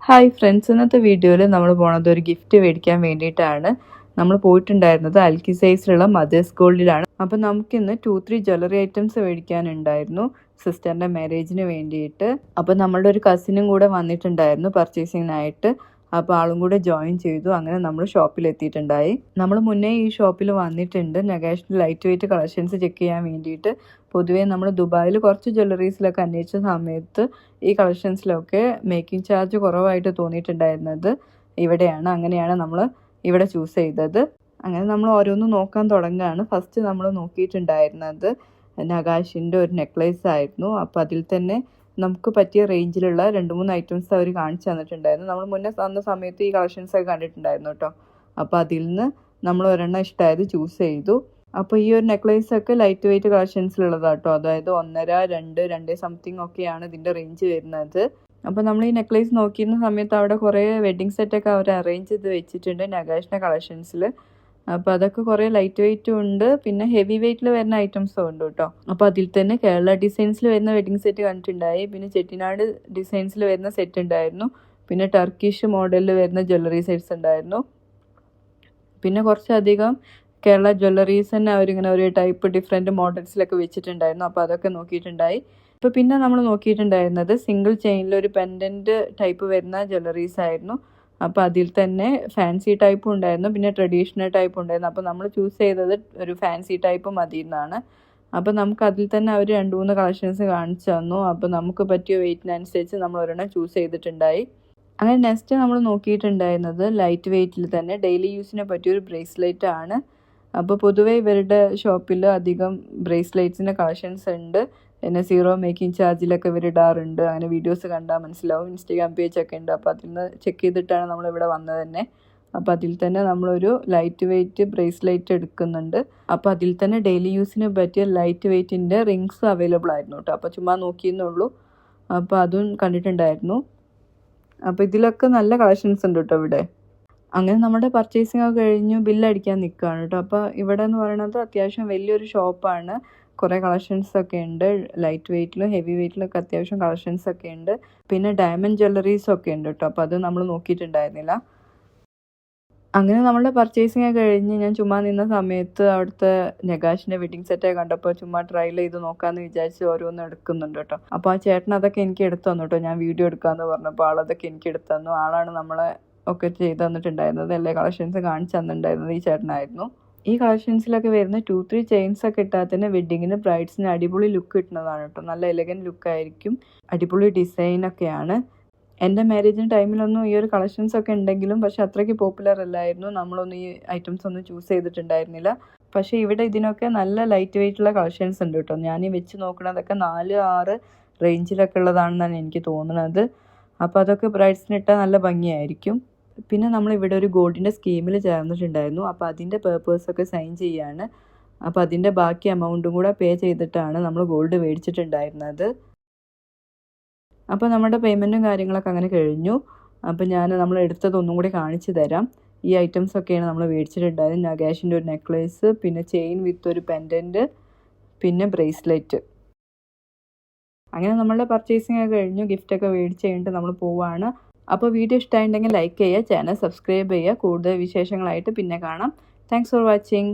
Hi friends, ഇന്നത്തെ വീഡിയോയിൽ നമ്മൾ പോണത് ഒരു ഗിഫ്റ്റ് മേടിക്കാൻ വേണ്ടിയിട്ടാണ്. നമ്മൾ പോയിട്ടുണ്ടായിരുന്നത് അൽക്കിസൈസിലുള്ള മദേഴ്സ് ഗോൾഡിലാണ്. അപ്പോൾ നമുക്കിന്ന് 2-3 ജ്വല്ലറി ഐറ്റംസ് മേടിക്കാനുണ്ടായിരുന്നു സിസ്റ്ററിൻ്റെ മാരേജിന് വേണ്ടിയിട്ട്. അപ്പോൾ നമ്മളുടെ ഒരു കസിനും കൂടെ വന്നിട്ടുണ്ടായിരുന്നു പർച്ചേസിങ്ങിനായിട്ട്. അപ്പോൾ ആളും കൂടെ ജോയിൻ ചെയ്തു. അങ്ങനെ നമ്മൾ ഷോപ്പിൽ എത്തിയിട്ടുണ്ടായി. നമ്മൾ മുന്നേ ഈ ഷോപ്പിൽ വന്നിട്ടുണ്ട് നഗേഷിൻ്റെ ലൈറ്റ് വെയ്റ്റ് കളക്ഷൻസ് ചെക്ക് ചെയ്യാൻ വേണ്ടിയിട്ട്. പൊതുവേ നമ്മൾ ദുബായിൽ കുറച്ച് ജ്വല്ലറീസിലൊക്കെ അന്വേഷിച്ച സമയത്ത് ഈ കളക്ഷൻസിലൊക്കെ മേക്കിംഗ് ചാർജ് കുറവായിട്ട് തോന്നിയിട്ടുണ്ടായിരുന്നത് ഇവിടെയാണ്. അങ്ങനെയാണ് നമ്മൾ ഇവിടെ ചൂസ് ചെയ്തത്. അങ്ങനെ നമ്മൾ ഓരോന്നും നോക്കാൻ തുടങ്ങുകയാണ്. ഫസ്റ്റ് നമ്മൾ നോക്കിയിട്ടുണ്ടായിരുന്നത് നഗാഷിൻ്റെ ഒരു നെക്ലേസ് ആയിരുന്നു. അപ്പോൾ അതിൽ തന്നെ നമുക്ക് പറ്റിയ റേഞ്ചിലുള്ള 2-3 ഐറ്റംസ് അവർ കാണിച്ചു തന്നിട്ടുണ്ടായിരുന്നു. നമ്മൾ മുന്നേ തന്ന സമയത്ത് ഈ കളക്ഷൻസൊക്കെ കണ്ടിട്ടുണ്ടായിരുന്നു കേട്ടോ. അപ്പോൾ അതിൽ നിന്ന് നമ്മൾ ഒരെണ്ണം ഇഷ്ടമായത് ചൂസ് ചെയ്തു. അപ്പോൾ ഈ ഒരു നെക്ലേസൊക്കെ ലൈറ്റ് വെയ്റ്റ് കളക്ഷൻസിലുള്ളതാണ് കേട്ടോ. അതായത് 1.5, 2 സംതിങ് ഒക്കെയാണ് ഇതിൻ്റെ റേഞ്ച് വരുന്നത്. അപ്പോൾ നമ്മൾ ഈ നെക്ലേസ് നോക്കിയിരുന്ന സമയത്ത് അവിടെ കുറേ വെഡ്ഡിങ് സെറ്റൊക്കെ അവർ അറേഞ്ച് ചെയ്ത് വെച്ചിട്ടുണ്ട് നഗാഷിൻ്റെ കളക്ഷൻസിൽ. അപ്പോൾ അതൊക്കെ കുറേ ലൈറ്റ് വെയ്റ്റും ഉണ്ട്, പിന്നെ ഹെവി വെയ്റ്റിൽ വരുന്ന ഐറ്റംസും ഉണ്ട് കേട്ടോ. അപ്പോൾ അതിൽ തന്നെ കേരള ഡിസൈൻസിൽ വരുന്ന വെഡ്ഡിങ് സെറ്റ് കണ്ടിട്ടുണ്ടായി, പിന്നെ ചെട്ടിനാട് ഡിസൈൻസിൽ വരുന്ന സെറ്റ് ഉണ്ടായിരുന്നു, പിന്നെ ടർക്കിഷ് മോഡലിൽ വരുന്ന ജ്വല്ലറി സെറ്റ്സ് ഉണ്ടായിരുന്നു, പിന്നെ കുറച്ചധികം കേരള ജ്വല്ലറീസ് തന്നെ അവരിങ്ങനെ ഒരു ടൈപ്പ് ഡിഫറെൻറ്റ് മോഡൽസിലൊക്കെ വെച്ചിട്ടുണ്ടായിരുന്നു. അപ്പോൾ അതൊക്കെ നോക്കിയിട്ടുണ്ടായി. ഇപ്പോൾ പിന്നെ നമ്മൾ നോക്കിയിട്ടുണ്ടായിരുന്നത് സിംഗിൾ ചെയിനിൽ ഒരു പെൻഡൻറ്റ് ടൈപ്പ് വരുന്ന ജ്വല്ലറീസ് ആയിരുന്നു. അപ്പോൾ അതിൽ തന്നെ ഫാൻസി ടൈപ്പും ഉണ്ടായിരുന്നു, പിന്നെ ട്രഡീഷണൽ ടൈപ്പും ഉണ്ടായിരുന്നു. അപ്പോൾ നമ്മൾ ചൂസ് ചെയ്തത് ഒരു ഫാൻസി ടൈപ്പ് മതി എന്നാണ്. അപ്പോൾ നമുക്ക് അതിൽ തന്നെ അവർ 2-3 കളക്ഷൻസ് കാണിച്ചു തന്നു. അപ്പോൾ നമുക്ക് പറ്റിയ വെയ്റ്റിനനുസരിച്ച് നമ്മൾ ഒരെണ്ണം ചൂസ് ചെയ്തിട്ടുണ്ടായി. അങ്ങനെ നെക്സ്റ്റ് നമ്മൾ നോക്കിയിട്ടുണ്ടായിരുന്നത് ലൈറ്റ് വെയ്റ്റിൽ തന്നെ ഡെയിലി യൂസിനെ പറ്റിയൊരു ബ്രേസ്ലെറ്റ് ആണ്. അപ്പോൾ പൊതുവേ ഇവരുടെ ഷോപ്പിൽ അധികം ബ്രേസ്ലെറ്റ്സിൻ്റെ കളക്ഷൻസ് ഉണ്ട്. പിന്നെ 0 മേക്കിംഗ് ചാർജിലൊക്കെ ഇവർ ഇടാറുണ്ട്. അങ്ങനെ വീഡിയോസ് കണ്ടാൽ മനസ്സിലാവും. ഇൻസ്റ്റാഗ്രാം പേജൊക്കെ ഉണ്ട്. അപ്പോൾ അതിൽ നിന്ന് ചെക്ക് ചെയ്തിട്ടാണ് നമ്മളിവിടെ വന്നത് തന്നെ. അപ്പോൾ അതിൽ തന്നെ നമ്മളൊരു ലൈറ്റ് വെയ്റ്റ് ബ്രേസ്ലെറ്റ് എടുക്കുന്നുണ്ട്. അപ്പോൾ അതിൽ തന്നെ ഡെയിലി യൂസിന് പറ്റിയ ലൈറ്റ് വെയ്റ്റിൻ്റെ റിങ്സ് അവൈലബിൾ ആയിരുന്നു കേട്ടോ. അപ്പോൾ ചുമ്മാ നോക്കിയെന്നുള്ളൂ. അപ്പോൾ അതും കണ്ടിട്ടുണ്ടായിരുന്നു. അപ്പോൾ ഇതിലൊക്കെ നല്ല കളക്ഷൻസ് ഉണ്ട് കേട്ടോ ഇവിടെ. അങ്ങനെ നമ്മുടെ പർച്ചേസിംഗ് ഒക്കെ കഴിഞ്ഞു ബില്ലടിക്കാൻ നിൽക്കുകയാണ് കേട്ടോ. അപ്പോൾ ഇവിടെ എന്ന് പറയുന്നത് അത്യാവശ്യം വലിയൊരു ഷോപ്പാണ്. കുറേ കളക്ഷൻസ് ഒക്കെ ഉണ്ട്. ലൈറ്റ് വെയ്റ്റിലും ഹെവി വെയ്റ്റിലൊക്കെ അത്യാവശ്യം കളക്ഷൻസ് ഒക്കെ ഉണ്ട്. പിന്നെ ഡയമണ്ട് ജ്വല്ലറീസ് ഒക്കെ ഉണ്ട് കേട്ടോ. അപ്പോൾ അത് നമ്മൾ നോക്കിയിട്ടുണ്ടായിരുന്നില്ല. അങ്ങനെ നമ്മളുടെ പർച്ചേസിംഗ് ഒക്കെ കഴിഞ്ഞ് ഞാൻ ചുമ്മാ നിന്ന സമയത്ത് അവിടുത്തെ നഗാഷിൻ്റെ വെഡ്ഡിങ് സെറ്റൊക്കെ കണ്ടപ്പോൾ ചുമ്മാ ട്രയൽ ചെയ്ത് നോക്കാമെന്ന് വിചാരിച്ച് ഓരോന്നും എടുക്കുന്നുണ്ട് കേട്ടോ. അപ്പോൾ ആ ചേട്ടൻ അതൊക്കെ എനിക്ക് എടുത്തു തന്നു കേട്ടോ. ഞാൻ വീഡിയോ എടുക്കാമെന്ന് പറഞ്ഞപ്പോൾ ആളതൊക്കെ എനിക്ക് എടുത്തു തന്നു. ആളാണ് നമ്മളെ ഒക്കെ ചെയ്ത് തന്നിട്ടുണ്ടായിരുന്നത്. എല്ലാ കളക്ഷൻസ് കാണിച്ചു തന്നിട്ടുണ്ടായിരുന്നത് ഈ ചേട്ടനായിരുന്നു. ഈ കളക്ഷൻസിലൊക്കെ വരുന്ന 2-3 ചെയിൻസ് ഒക്കെ ഇട്ടാൽ തന്നെ വെഡ്ഡിങ്ങിന് ബ്രൈഡ്സിന് അടിപൊളി ലുക്ക് കിട്ടുന്നതാണ് കേട്ടോ. നല്ല എലഗൻറ്റ് ലുക്കായിരിക്കും, അടിപൊളി ഡിസൈനൊക്കെയാണ്. എൻ്റെ മാരേജിന് ടൈമിലൊന്നും ഈ ഒരു കളക്ഷൻസ് ഒക്കെ ഉണ്ടെങ്കിലും പക്ഷെ അത്രയ്ക്ക് പോപ്പുലർ അല്ലായിരുന്നു. നമ്മളൊന്നും ഈ ഐറ്റംസ് ഒന്നും ചൂസ് ചെയ്തിട്ടുണ്ടായിരുന്നില്ല. പക്ഷേ ഇവിടെ ഇതിനൊക്കെ നല്ല ലൈറ്റ് വെയ്റ്റുള്ള കളക്ഷൻസ് ഉണ്ട് കേട്ടോ. ഞാൻ ഈ വെച്ച് നോക്കുന്നതൊക്കെ 4-6 റേഞ്ചിലൊക്കെ ഉള്ളതാണെന്നാണ് എനിക്ക് തോന്നുന്നത്. അപ്പോൾ അതൊക്കെ ബ്രൈഡ്സിന് ഇട്ടാൽ നല്ല ഭംഗിയായിരിക്കും. പിന്നെ നമ്മളിവിടെ ഒരു ഗോൾഡിൻ്റെ സ്കീമിൽ ചേർന്നിട്ടുണ്ടായിരുന്നു. അപ്പോൾ അതിൻ്റെ പേപ്പേഴ്സൊക്കെ സൈൻ ചെയ്യാണ്. അപ്പോൾ അതിൻ്റെ ബാക്കി എമൗണ്ടും കൂടെ പേ ചെയ്തിട്ടാണ് നമ്മൾ ഗോൾഡ് മേടിച്ചിട്ടുണ്ടായിരുന്നത്. അപ്പോൾ നമ്മുടെ പേയ്മെൻറ്റും കാര്യങ്ങളൊക്കെ അങ്ങനെ കഴിഞ്ഞു. അപ്പോൾ നമ്മൾ എടുത്തതൊന്നും കൂടി കാണിച്ചു തരാം. ഈ ഐറ്റംസൊക്കെയാണ് നമ്മൾ മേടിച്ചിട്ടുണ്ടായത്. നഗാഷിൻ്റെ ഒരു നെക്ലേസ്, പിന്നെ ചെയിൻ വിത്ത് ഒരു പെൻഡൻറ്റ്, പിന്നെ ബ്രേസ്ലെറ്റ്. അങ്ങനെ നമ്മളുടെ പർച്ചേസിംഗ് ഒക്കെ കഴിഞ്ഞു. ഗിഫ്റ്റൊക്കെ മേടിച്ച് കഴിഞ്ഞിട്ട് നമ്മൾ പോവുകയാണ്. അപ്പോൾ വീഡിയോ ഇഷ്ടമായിട്ടുണ്ടെങ്കിൽ ലൈക്ക് ചെയ്യുക, ചാനൽ സബ്സ്ക്രൈബ് ചെയ്യുക. കൂടുതൽ വിശേഷങ്ങളായിട്ട് പിന്നെ കാണാം. Thanks for watching.